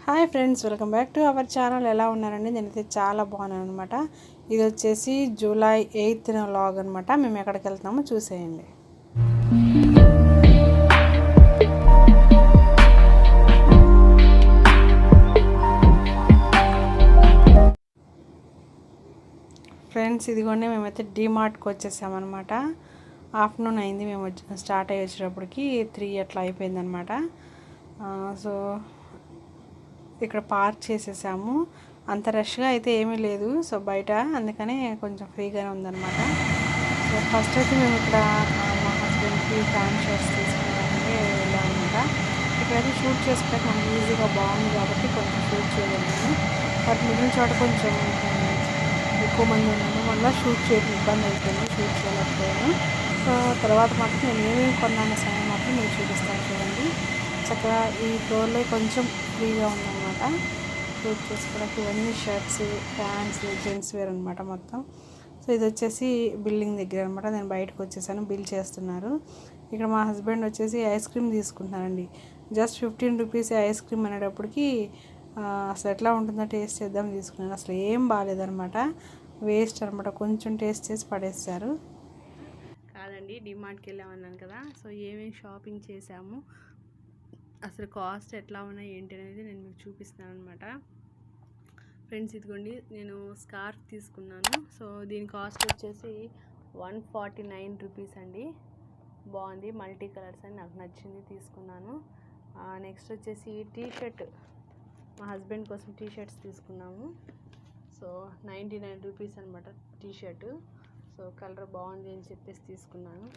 Hi friends, welcome back to our channel. ఎలా ఉన్నారండి? నేనైతే చాలా బాగున్నాను అనమాట. ఇది వచ్చేసి జూలై 8th వ్లాగ్ అనమాట. మేము ఎక్కడికి వెళ్తున్నామో చూసేయండి. ఫ్రెండ్స్, ఇదిగోండి మేమైతే డీమార్ట్కి వచ్చేసామన్నమాట. ఆఫ్టర్నూన్ అయింది, మేము స్టార్ట్ అయ్యి వచ్చేటప్పటికి 3 అట్లా అయిపోయిందనమాట. సో ఇక్కడ పార్క్ చేసేసాము. అంత రష్గా అయితే ఏమీ లేదు, సో బయట అందుకనే కొంచెం ఫ్రీగానే ఉందన్నమాట. సో ఫస్ట్ అయితే మేము ఇక్కడ మా హస్బెండ్కి ఫ్యాన్ షర్ట్స్ తీసుకున్నామంటే వెళ్ళామన్నమాట. ఇక్కడైతే షూట్ చేసుకోవడానికి మనకి ఈజీగా బాగుంది కాబట్టి కొంచెం షూట్ చేయగలిగాను. బట్ మిగిలిన చోట కొంచెం ఎక్కువ మంది ఉండడం వల్ల షూట్ చేయడం ఇబ్బంది అయిపోయింది, షూట్ చేయలేకపోయాను. సో తర్వాత మాత్రం నేను ఏమేమి కొన్నాను సమయం మాత్రం మీరు చూపిస్తాను చూడండి. చక్కగా ఈ ఫ్లోర్లో కొంచెం ఫ్రీగా ఉందన్నమాట షూట్ చేసుకోవడానికి. ఇవన్నీ షర్ట్స్, ప్యాంట్స్, జెంట్స్ వేర్ అనమాట మొత్తం. సో ఇది వచ్చేసి బిల్డింగ్ దగ్గర అనమాట. నేను బయటకు వచ్చేసాను, బిల్ చేస్తున్నారు. ఇక్కడ మా హస్బెండ్ వచ్చేసి ఐస్ క్రీమ్ తీసుకుంటున్నారండి. జస్ట్ 15 రూపీస్ ఐస్ క్రీమ్ అనేటప్పటికి అసలు ఎట్లా ఉంటుందో టేస్ట్ చేద్దాం తీసుకున్నాను. అసలు ఏం బాగాలేదనమాట, వేస్ట్ అనమాట. కొంచెం టేస్ట్ చేసి పడేస్తారు. కాదండి, డిమార్ట్కి వెళ్ళామన్నాను కదా, సో ఏమేమి షాపింగ్ చేసాము, అసలు కాస్ట్ ఎట్లా ఉన్నాయి ఏంటి అనేది నేను మీకు చూపిస్తాను అనమాట. ఫ్రెండ్స్, ఇదిగోండి నేను స్కార్ఫ్ తీసుకున్నాను. సో దీని కాస్ట్ వచ్చేసి 149 రూపీస్ అండి. బాగుంది, మల్టీ కలర్స్ అని నాకు నచ్చింది, తీసుకున్నాను. నెక్స్ట్ వచ్చేసి టీషర్ట్, మా హస్బెండ్ కోసం టీషర్ట్స్ తీసుకున్నాము. సో 99 రూపీస్ అనమాట టీషర్టు. సో కలర్ బాగుంది అని చెప్పేసి తీసుకున్నాను.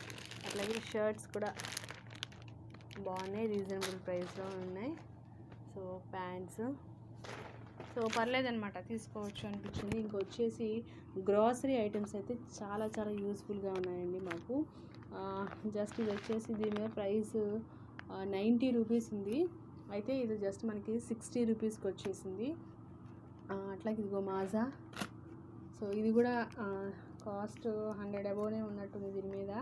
అట్లాగే షర్ట్స్ కూడా బాగున్నాయి, రీజనబుల్ ప్రైస్లో ఉన్నాయి. సో ప్యాంట్స్ సో పర్లేదనమాట, తీసుకోవచ్చు అనిపించింది. ఇంకొచ్చేసి గ్రాసరీ ఐటమ్స్ అయితే చాలా చాలా యూస్ఫుల్గా ఉన్నాయండి మాకు. జస్ట్ ఇది వచ్చేసి దీని మీద ప్రైస్ 90 రూపీస్ ఉంది. అయితే ఇది జస్ట్ మనకి 60 రూపీస్కి వచ్చేసింది. అట్లాగే ఇదిగో మాజా. సో ఇది కూడా కాస్ట్ 100 అబోవ్నే ఉన్నట్టుంది దీని మీద.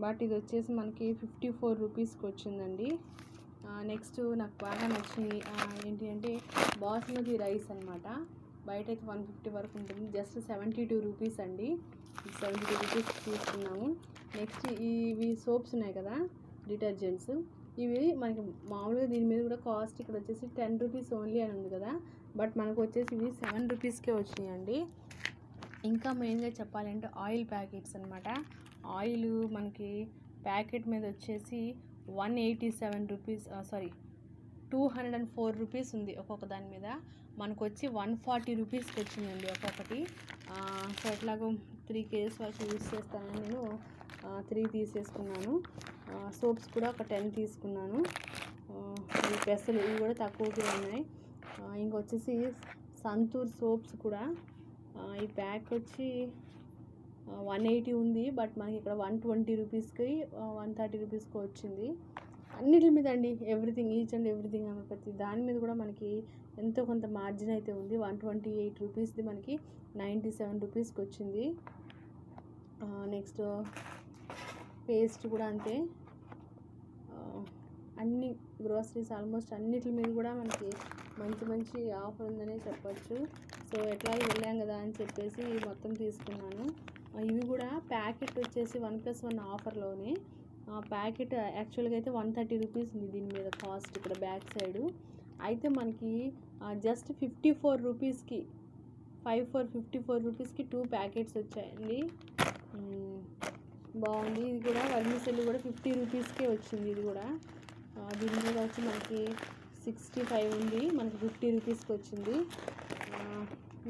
బట్ ఇది వచ్చేసి మనకి 54 రూపీస్కి వచ్చిందండి. నెక్స్ట్ నాకు బాగా నచ్చింది ఏంటి అంటే బాస్మతి రైస్ అనమాట. బయట అయితే 150 వరకు ఉంటుంది, జస్ట్ 72 రూపీస్ అండి. 72 రూపీస్ తీసుకున్నాము. నెక్స్ట్ ఇవి సోప్స్ ఉన్నాయి కదా, డిటర్జెంట్స్, ఇవి మనకి మామూలుగా దీని మీద కూడా కాస్ట్ ఇక్కడ వచ్చేసి 10 రూపీస్ ఓన్లీ అని ఉంది కదా, బట్ మనకు వచ్చేసి ఇవి 7 రూపీస్కే వచ్చినాయండి. ఇంకా మెయిన్గా చెప్పాలంటే ఆయిల్ ప్యాకెట్స్ అనమాట. ఆయిల్ మనకి ప్యాకెట్ మీద వచ్చేసి 187 రూపీస్, 204 రూపీస్ ఉంది ఒక్కొక్క దాని మీద. మనకు వచ్చి 140 రూపీస్కి వచ్చిందండి ఒక్కొక్కటి. సో ఎట్లాగో 3 కేజెస్ వరకు యూజ్ చేస్తానని నేను 3 తీసేసుకున్నాను. సోప్స్ కూడా ఒక 10 తీసుకున్నాను. ఈ పెసలు ఇవి కూడా తక్కువగా ఉన్నాయి. ఇంకొచ్చేసి సంతూర్ సోప్స్ కూడా ఈ ప్యాక్ వచ్చి 180 ఉంది, బట్ మనకి ఇక్కడ 120 రూపీస్కి 130 రూపీస్కి వచ్చింది. అన్నిటి మీద అండి, ఎవ్రీథింగ్, ఈచ్ అండ్ ఎవ్రీథింగ్ అన్న ప్రతి దాని మీద కూడా మనకి ఎంతో కొంత మార్జిన్ అయితే ఉంది. 128 రూపీస్ది మనకి 97 రూపీస్కి వచ్చింది. నెక్స్ట్ పేస్ట్ కూడా అంతే. అన్ని గ్రోసరీస్ ఆల్మోస్ట్ అన్నిటి మీద కూడా మనకి మంచి మంచి ఆఫర్ ఉందనే చెప్పచ్చు. సో ఎట్లాగే వెళ్ళాం కదా అని చెప్పేసి మొత్తం తీసుకున్నాను. ఇవి కూడా ప్యాకెట్ వచ్చేసి 1+1 ఆఫర్లోనే. ప్యాకెట్ యాక్చువల్గా అయితే 130 రూపీస్ ఉంది దీని మీద కాస్ట్ ఇక్కడ బ్యాక్ సైడు. అయితే మనకి జస్ట్ 54 రూపీస్కి 54 రూపీస్కి 2 ప్యాకెట్స్ వచ్చాయండి. బాగుంది. ఇది కూడా వర్మిసెల్ కూడా 50 రూపీస్కే వచ్చింది. ఇది కూడా దీని మీద వచ్చి మనకి 65 ఉంది, మనకి 50 రూపీస్కి వచ్చింది.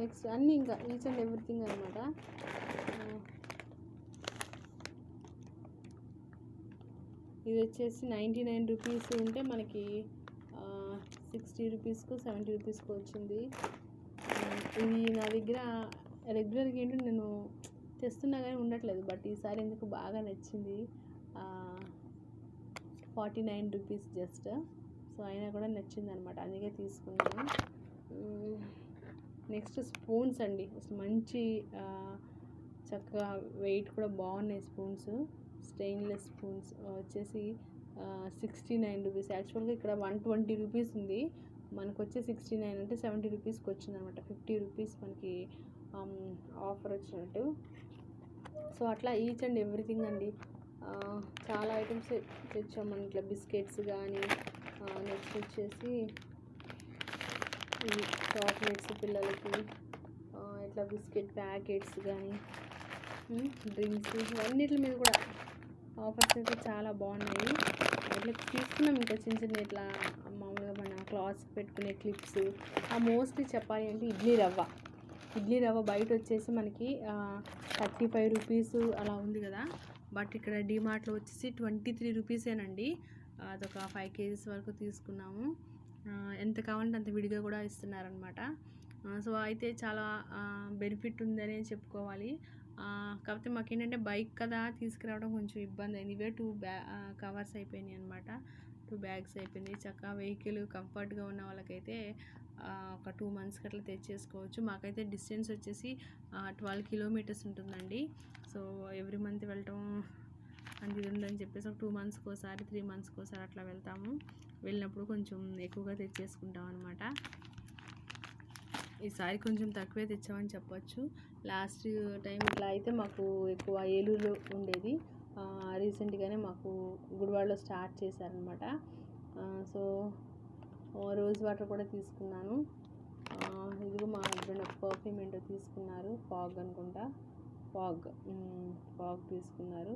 నెక్స్ట్ అన్నీ ఇంకా ఈచ్ అండ్ ఎవ్రీథింగ్ అనమాట. ఇది వచ్చేసి 99 రూపీస్ ఉంటే మనకి 60 రూపీస్కు 70 రూపీస్కి వచ్చింది. ఇది నా దగ్గర రెగ్యులర్గా ఏంటో నేను తెస్తున్నా కానీ ఉండట్లేదు, బట్ ఈసారి ఎందుకు బాగా నచ్చింది. 49 రూపీస్ జస్ట్. సో అయినా కూడా నచ్చింది అనమాట, అందుకే తీసుకున్నాను. నెక్స్ట్ స్పూన్స్ అండి, అసలు మంచి చక్కగా వెయిట్ కూడా బాగున్నాయి స్పూన్స్. స్టెయిన్లెస్ స్పూన్స్ వచ్చేసి 69 రూపీస్. యాక్చువల్గా ఇక్కడ 120 రూపీస్ ఉంది, మనకు వచ్చే 69 అంటే 70 రూపీస్కి వచ్చింది అనమాట. 50 రూపీస్ మనకి ఆఫర్ వచ్చినట్టు. సో అట్లా ఈచ్ అండ్ ఎవ్రీథింగ్ అండి, చాలా ఐటమ్స్ తెచ్చాం మనం. ఇట్లా బిస్కెట్స్ కానీ, నెక్స్ట్ వచ్చేసి ఈ చాక్లెట్స్ పిల్లలకి, ఇట్లా బిస్కెట్ ప్యాకెట్స్ కానీ, డ్రింక్స్, ఇవన్నిటి మీద కూడా ఆఫర్స్ అయితే చాలా బాగున్నాయి. ఇట్లా తీసుకున్నాం. ఇంకా చిన్న చిన్న ఇట్లా మామూలుగా మన క్లాత్స్ పెట్టుకునే క్లిప్స్, మోస్ట్లీ చెప్పాలి అంటే ఇడ్లీ రవ్వ బయట వచ్చేసి మనకి 35 రూపీస్ అలా ఉంది కదా, బట్ ఇక్కడ డీమార్ట్లో వచ్చేసి 23 రూపీసేనండి. అదొక 5 కేజీస్ వరకు తీసుకున్నాము. ఎంత కావాలంటే అంత విడిగా కూడా ఇస్తున్నారనమాట. సో అయితే చాలా బెనిఫిట్ ఉందని చెప్పుకోవాలి. కాకపోతే మాకేంటంటే బైక్ కదా తీసుకురావడం కొంచెం ఇబ్బంది అయింది. ఇవే 2 కవర్స్ అయిపోయినాయి అనమాట. 2 బ్యాగ్స్ అయిపోయింది. చక్కగా వెహికల్ కంఫర్ట్గా ఉన్న వాళ్ళకైతే ఒక 2 మంత్స్కి అట్లా తెచ్చేసుకోవచ్చు. మాకైతే డిస్టెన్స్ వచ్చేసి 12 కిలోమీటర్స్ ఉంటుందండి. సో ఎవ్రీ మంత్ వెళ్ళటం అంత ఇది ఉందని చెప్పేసి ఒక 2 మంత్స్కి ఒకసారి, 3 మంత్స్కి ఒకసారి అట్లా వెళ్తాము. వెళ్ళినప్పుడు కొంచెం ఎక్కువగా తెచ్చేసుకుంటాం అనమాట. ఈసారి కొంచెం తక్కువే తెచ్చామని చెప్పొచ్చు. లాస్ట్ టైం ఇట్లా అయితే మాకు ఎక్కువ ఏలూరులో ఉండేది, రీసెంట్గానే మాకు గుడివాడలో స్టార్ట్ చేశారనమాట. సో రోజ్ వాటర్ కూడా తీసుకున్నాను. ఇదిగో మా హస్బెండ్ ఒక పర్ఫ్యూమ్ ఏంటో తీసుకున్నారు, ఫాగ్ అనుకుంటా, ఫాగ్ తీసుకున్నారు.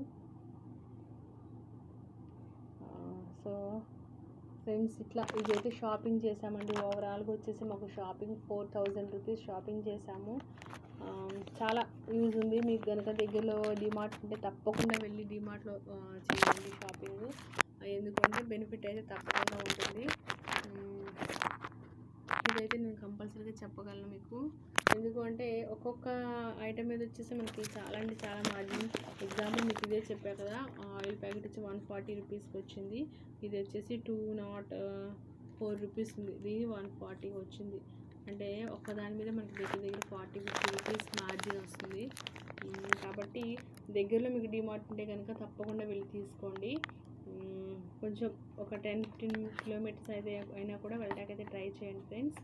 సో ఫ్రెండ్స్ ఇట్లా ఇదైతే షాపింగ్ చేసామండి. ఓవరాల్గా వచ్చేసి మాకు షాపింగ్ 4000 రూపీస్ షాపింగ్ చేసాము. చాలా యూజ్ ఉంది. మీకు కనుక దగ్గరలో డీమార్ట్ ఉంటే తప్పకుండా వెళ్ళి డీమార్ట్లో చేయండి షాపింగ్. ఎందుకంటే బెనిఫిట్ అయితే తప్పకుండా ఉంటుంది. ఇదైతే నేను కంపల్సరీగా చెప్పగలను మీకు. ఎందుకంటే ఒక్కొక్క ఐటమ్ మీద వచ్చేసి మనకి చాలా అంటే చాలా మార్జిన్. ఎగ్జాంపుల్ మీకు ఇదే చెప్పా కదా, ఆయిల్ ప్యాకెట్ వచ్చి 140 రూపీస్కి వచ్చింది. ఇది వచ్చేసి 204 రూపీస్ ఉంది. దీని 140 వచ్చింది. అంటే ఒక్కదాని మీద మనకి దగ్గర 40-50 రూపీస్ మార్జిన్ వస్తుంది. కాబట్టి దగ్గరలో మీకు డీమార్ట్ ఉంటే కనుక తప్పకుండా వెళ్ళి తీసుకోండి. కొంచెం ఒక 10-15 కిలోమీటర్స్ అయితే అయినా కూడా వెళ్ళడానికైతే ట్రై చేయండి ఫ్రెండ్స్.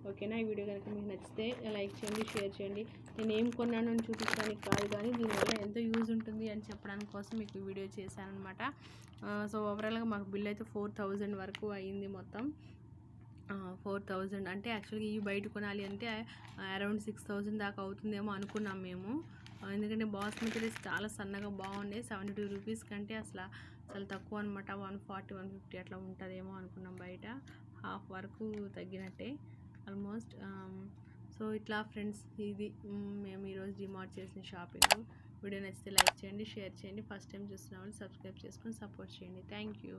ఓకేనా? ఈ వీడియో కనుక మీకు నచ్చితే లైక్ చేయండి, షేర్ చేయండి. నేను ఏం కొన్నాను అని చూపించడానికి కాదు, కానీ దీనివల్ల ఎంత యూజ్ ఉంటుంది అని చెప్పడానికి కోసం మీకు వీడియో చేశాను అనమాట. సో ఓవరాల్గా మాకు బిల్ అయితే 4000 వరకు అయ్యింది మొత్తం. 4000 అంటే యాక్చువల్గా ఇవి బయట కొనాలి అంటే అరౌండ్ 6000 దాకా అవుతుందేమో అనుకున్నాం మేము. ఎందుకంటే బాస్మతి రైస్ చాలా సన్నగా బాగుండే. 72 రూపీస్ కంటే అసలు తక్కువ అనమాట. 140-150 అట్లా ఉంటుందేమో అనుకున్నాం బయట. హాఫ్ వరకు తగ్గినట్టే ఆల్మోస్ట్. సో ఇట్లా ఫ్రెండ్స్, ఇది మేము ఈరోజు డిమార్ట్ చేసిన షాపింగ్. వీడియో నచ్చితే లైక్ చేయండి, షేర్ చేయండి. ఫస్ట్ టైం చూస్తున్న వాళ్ళు సబ్స్క్రైబ్ చేసుకొని సపోర్ట్ చేయండి. Thank you.